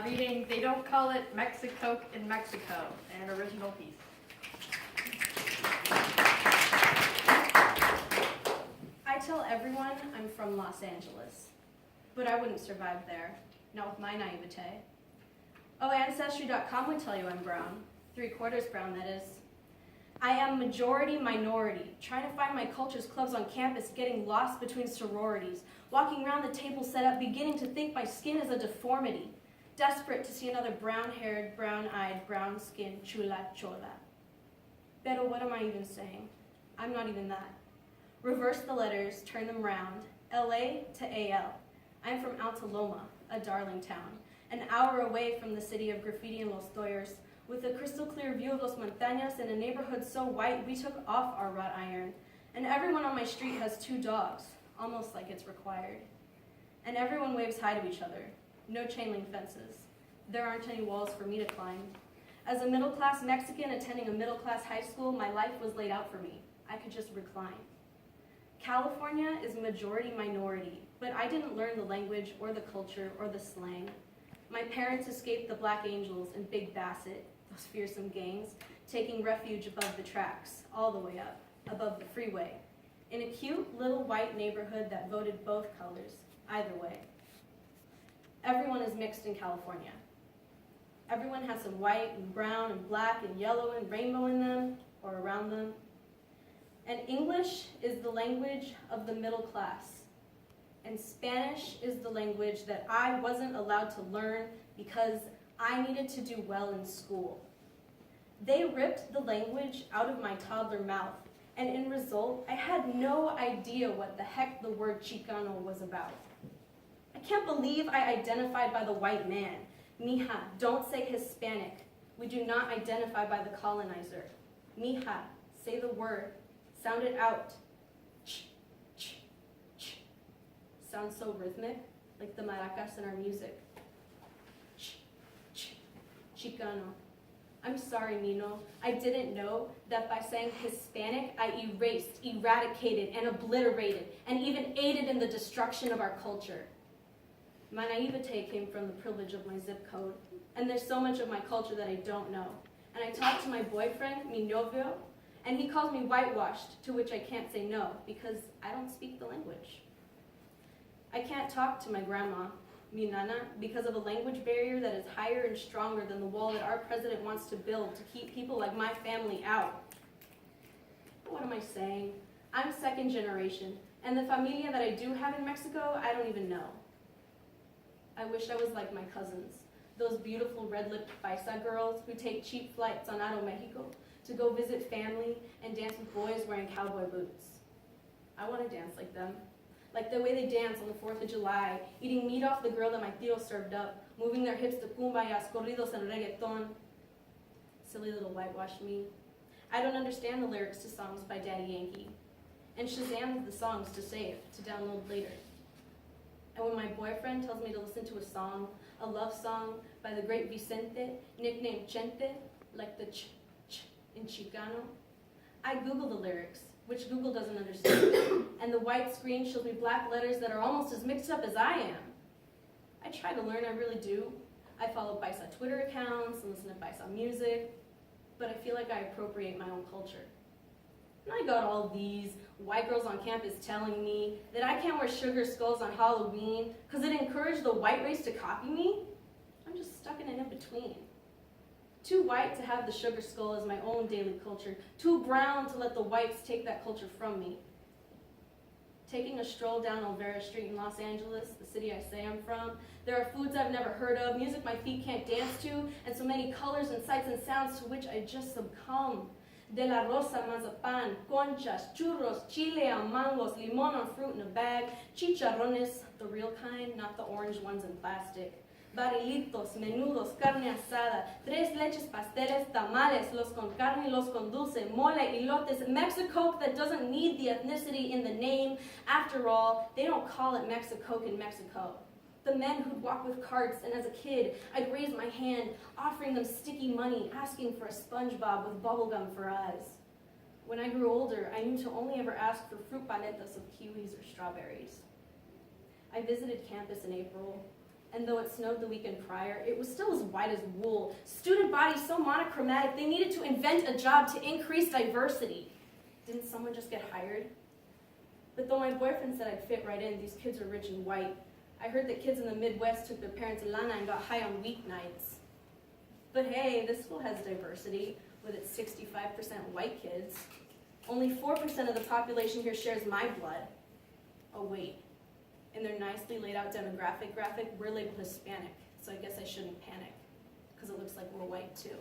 Reading They Don't Call It Mexi-Coke in Mexico, an original piece. I tell everyone I'm from Los Angeles, but I wouldn't survive there, not with my naivete. Oh, Ancestry.com would tell you I'm brown, 3/4 brown that is. I am majority minority, trying to find my culture's clubs on campus, getting lost between sororities, walking around the table set up, beginning to think my skin is a deformity, desperate to see another brown-haired, brown-eyed, brown-skinned chula chola. Pero what am I even saying? I'm not even that. Reverse the letters, turn them round, LA to AL. I'm from Alta Loma, a darling town, an hour away from the city of graffiti and Los Doyers, with a crystal clear view of Los Montañas in a neighborhood so white we took off our wrought iron. And everyone on my street has 2 dogs, almost like it's required. And everyone waves hi to each other. No chain link fences. There aren't any walls for me to climb. As a middle-class Mexican attending a middle-class high school, my life was laid out for me. I could just recline. California is majority minority, but I didn't learn the language or the culture or the slang. My parents escaped the Black Angels and Big Bassett, those fearsome gangs, taking refuge above the tracks, all the way up, above the freeway, in a cute little white neighborhood that voted both colors, either way. Everyone is mixed in California. Everyone has some white and brown and black and yellow and rainbow in them, or around them. And English is the language of the middle class. And Spanish is the language that I wasn't allowed to learn because I needed to do well in school. They ripped the language out of my toddler mouth, and in result, I had no idea what the heck the word Chicano was about. I can't believe I identified by the white man. Mija, don't say Hispanic. We do not identify by the colonizer. Mija, say the word. Sound it out. Ch, ch, ch. Sounds so rhythmic, like the maracas in our music. Ch, ch, Chicano. I'm sorry, Nino. I didn't know that by saying Hispanic, I erased, eradicated, and obliterated, and even aided in the destruction of our culture. My naivete came from the privilege of my zip code, and there's so much of my culture that I don't know. And I talked to my boyfriend, mi novio, and he calls me whitewashed, to which I can't say no, because I don't speak the language. I can't talk to my grandma, mi nana, because of a language barrier that is higher and stronger than the wall that our president wants to build to keep people like my family out. What am I saying? I'm second generation, and the familia that I do have in Mexico, I don't even know. I wish I was like my cousins, those beautiful red-lipped paisa girls who take cheap flights on Aeromexico to go visit family and dance with boys wearing cowboy boots. I want to dance like them. Like the way they dance on the 4th of July, eating meat off the grill that my tío served up, moving their hips to cumbayas, corridos, and reggaeton. Silly little whitewashed me. I don't understand the lyrics to songs by Daddy Yankee, and Shazam the songs to save, to download later. And when my boyfriend tells me to listen to a song, a love song by the great Vicente, nicknamed Chente, like the ch in Chicano, I Google the lyrics, which Google doesn't understand, and the white screen shows me black letters that are almost as mixed up as I am. I try to learn, I really do. I follow Paisa Twitter accounts and listen to Paisa music, but I feel like I appropriate my own culture. And I got all these white girls on campus telling me that I can't wear sugar skulls on Halloween because it encouraged the white race to copy me. I'm just stuck in an in-between. Too white to have the sugar skull as my own daily culture, too brown to let the whites take that culture from me. Taking a stroll down Olvera Street in Los Angeles, the city I say I'm from, there are foods I've never heard of, music my feet can't dance to, and so many colors and sights and sounds to which I just succumb. De la rosa, mazapan, conchas, churros, chile on mangos, limon on fruit in a bag, chicharrones, the real kind, not the orange ones in plastic. Barilitos, menudos, carne asada, tres leches pasteles, tamales, los con carne, los con dulce, mole, elotes, Mexi-Coke that doesn't need the ethnicity in the name. After all, they don't call it Mexi-Coke in Mexico. The men who'd walk with carts, and as a kid, I'd raise my hand, offering them sticky money, asking for a SpongeBob with bubblegum for eyes. When I grew older, I knew to only ever ask for fruit paletas of kiwis or strawberries. I visited campus in April, And though it snowed the weekend prior, it was still as white as wool. Student bodies so monochromatic, they needed to invent a job to increase diversity. Didn't someone just get hired? But though my boyfriend said I'd fit right in, these kids are rich and white. I heard that kids in the Midwest took their parents' lana and got high on weeknights. But hey, this school has diversity, with its 65% white kids. Only 4% of the population here shares my blood. Oh wait, in their nicely laid out demographic graphic, we're labeled Hispanic, so I guess I shouldn't panic, because it looks like we're white too.